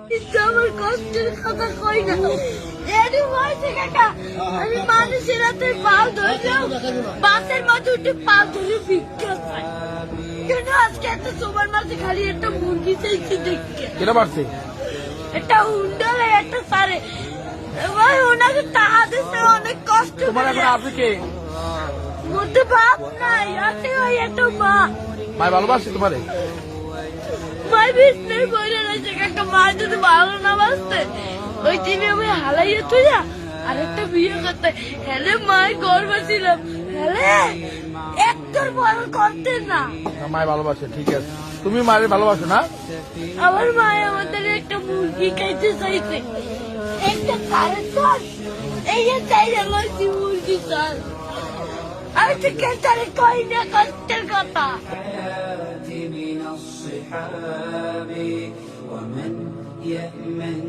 কিন্তু আমার কষ্টের কথা কই না। এরই বয়সে কাকা আমি মানুষের হাতে পাও ধরলেও বাসের মাঝে উঠে পা ধরে ভিক্ষা পাই। কেন আজকে এত তোমার মাঝে খালি একটা মুরগি চাইছি দেখে কেটা পারছে? একটা হুন্ডালে একটা সারে ভাই ওনাকে টাকা দিতে অনেক কষ্ট তোমার এখন আছে কে? মধ্যে বাপ নাই, আছে ওই একটা মা। মায় ভালোবাসে তোমারে? মাই বিষ্ণের বইরে রয়েছে কাকা, মা যদি ভালো না বাসতে ওই দিনে আমি হালাইয়ে তুইয়া আরেকটা বিয়ে করতে হেলে মায় গর্ব ছিলাম, হেলে একটার বড় করতে না। মায় ভালোবাসে, ঠিক আছে। তুমি মায়ের ভালোবাসো না? আমার মায় আমাদের একটা মুরগি খাইতে চাইছে, একটা কারেন্ট এই যে চাই লইছি মুরগি চাল। আমি তো কেটারে কই না কষ্টের কথা। من الصحاب ومن يأمن